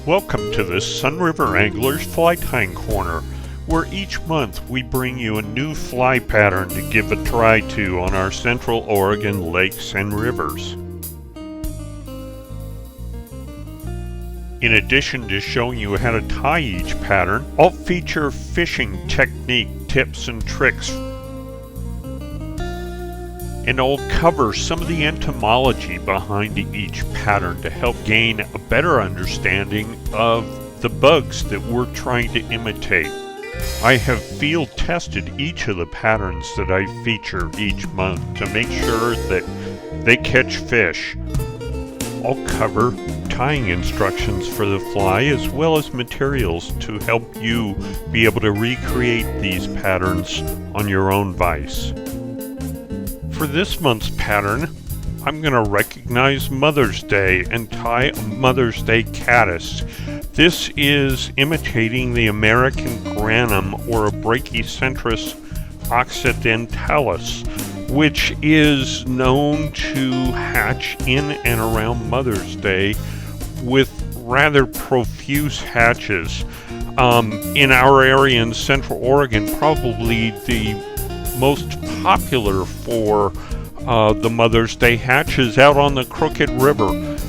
Welcome to the Sunriver Anglers Fly Tying Corner, where each month we bring you a new fly pattern to give a try to on our Central Oregon lakes and rivers. In addition to showing you how to tie each pattern, I'll feature fishing technique tips and tricks, and I'll cover some of the entomology behind each pattern to help gain a better understanding of the bugs that we're trying to imitate. I have field tested each of the patterns that I feature each month to make sure that they catch fish. I'll cover tying instructions for the fly as well as materials to help you be able to recreate these patterns on your own vise. For this month's pattern, I'm going to recognize Mother's Day and tie a Mother's Day caddis. This is imitating the American Grannom or a Brachycentrus occidentalis, which is known to hatch in and around Mother's Day with rather profuse hatches. In our area in Central Oregon, probably the most popular for the Mother's Day hatch is out on the Crooked River,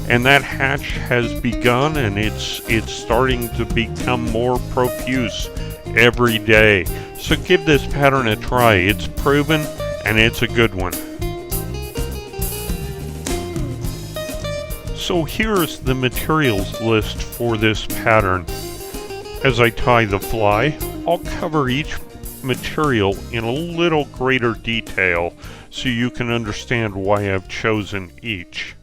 and that hatch has begun and it's starting to become more profuse every day. So give this pattern a try. It's proven and it's a good one. So here's the materials list for this pattern. As I tie the fly, I'll cover each material in a little greater detail so you can understand why I've chosen each.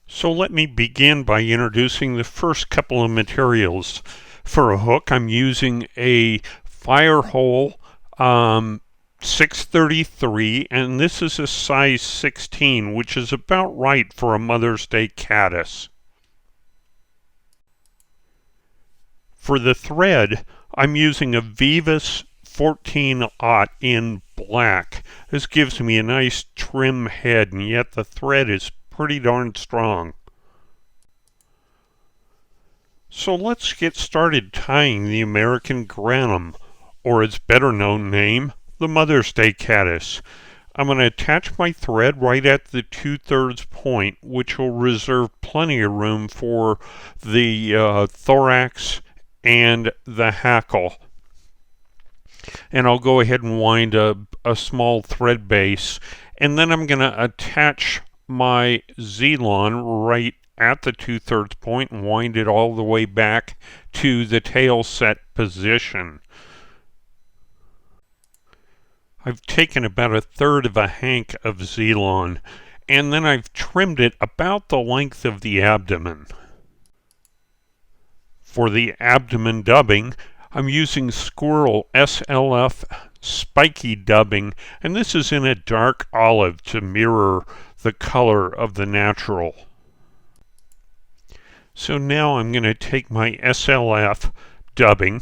So let me begin by introducing the first couple of materials. For a hook, I'm using a Firehole 633, and this is a size 16, which is about right for a Mother's Day caddis. For the thread, I'm using a Vivus 14-aught in black. This gives me a nice trim head, and yet the thread is pretty darn strong. So let's get started tying the American Grannom, or its better known name, the Mother's Day caddis. I'm going to attach my thread right at the 2/3 point, which will reserve plenty of room for the thorax and the hackle. And I'll go ahead and wind a small thread base, and then I'm going to attach my Z-lon right at the 2/3 point and wind it all the way back to the tail set position. I've taken about 1/3 of a hank of Z-lon, and then I've trimmed it about the length of the abdomen. For the abdomen dubbing, I'm using Squirrel SLF spiky dubbing, and this is in a dark olive to mirror the color of the natural. So now I'm going to take my SLF dubbing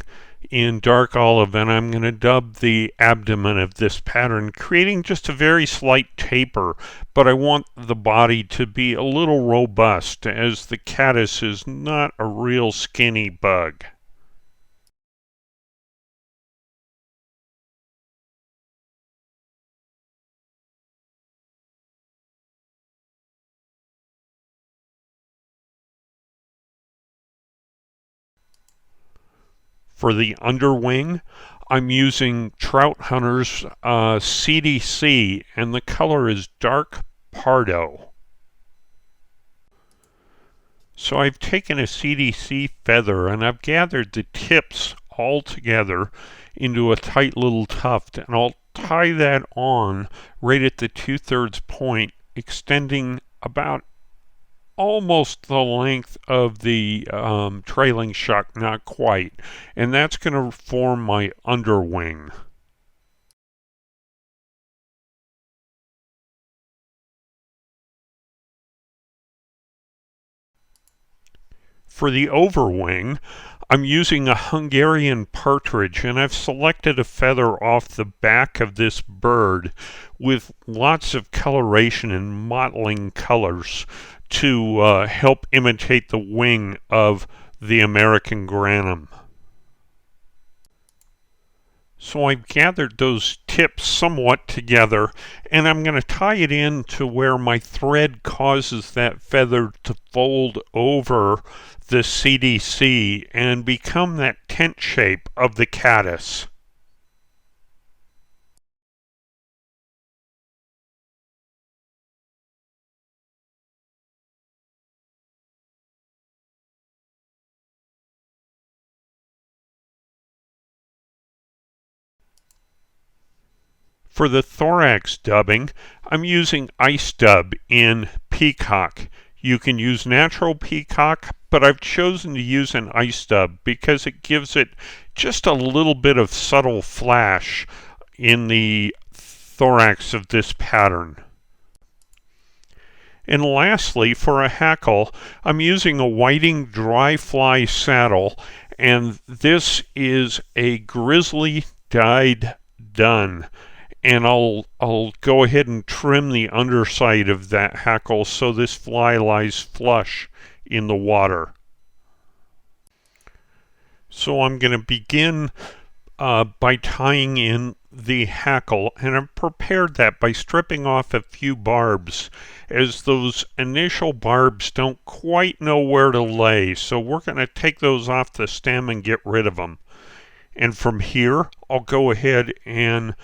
in dark olive, and I'm going to dub the abdomen of this pattern, creating just a very slight taper, but I want the body to be a little robust, as the caddis is not a real skinny bug. For the underwing, I'm using Trout Hunter's CDC, and the color is dark Pardo. So I've taken a CDC feather and I've gathered the tips all together into a tight little tuft, and I'll tie that on right at the 2/3 point, extending about almost the length of the trailing shuck, not quite, and that's going to form my underwing. For the overwing, I'm using a Hungarian partridge, and I've selected a feather off the back of this bird with lots of coloration and mottling colors to help imitate the wing of the American Grannom. So I've gathered those tips somewhat together, and I'm going to tie it in to where my thread causes that feather to fold over the CDC and become that tent shape of the caddis. For the thorax dubbing, I'm using ice dub in peacock. You can use natural peacock, but I've chosen to use an ice dub because it gives it just a little bit of subtle flash in the thorax of this pattern. And lastly, for a hackle, I'm using a whiting dry fly saddle, and this is a grizzly dyed dun. And I'll go ahead and trim the underside of that hackle so this fly lies flush in the water. So I'm going to begin by tying in the hackle, and I've prepared that by stripping off a few barbs, as those initial barbs don't quite know where to lay, so we're going to take those off the stem and get rid of them. And from here I'll go ahead and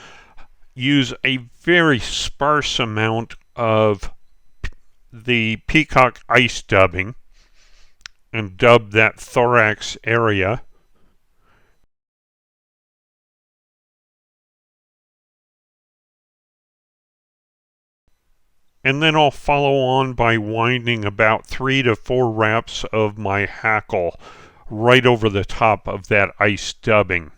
use a very sparse amount of the peacock ice dubbing and dub that thorax area. And then I'll follow on by winding about 3 to 4 wraps of my hackle right over the top of that ice dubbing.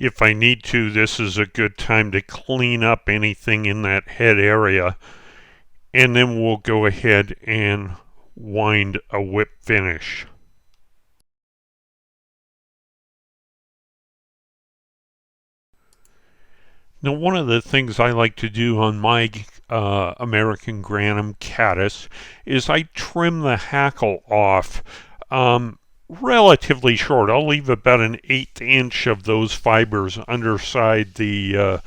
If I need to, this is a good time to clean up anything in that head area, and then we'll go ahead and wind a whip finish. Now, one of the things I like to do on my American Grannom Caddis is I trim the hackle off relatively short. I'll leave about an 1/8 inch of those fibers underside the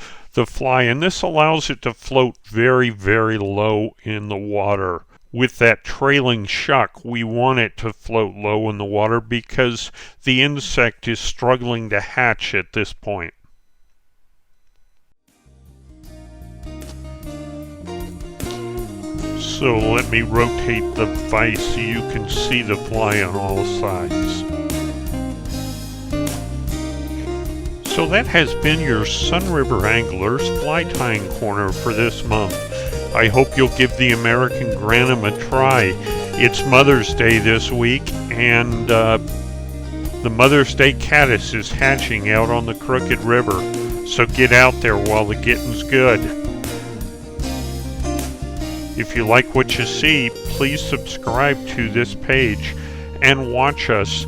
fly, and this allows it to float very, very low in the water. With that trailing shuck, we want it to float low in the water because the insect is struggling to hatch at this point. So let me rotate the vise so you can see the fly on all sides. So that has been your Sunriver Anglers Fly Tying Corner for this month. I hope you'll give the American Grannom a try. It's Mother's Day this week, and the Mother's Day caddis is hatching out on the Crooked River. So get out there while the getting's good. If you like what you see, please subscribe to this page and watch us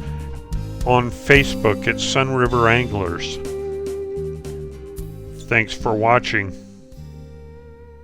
on Facebook at Sunriver Anglers. Thanks for watching.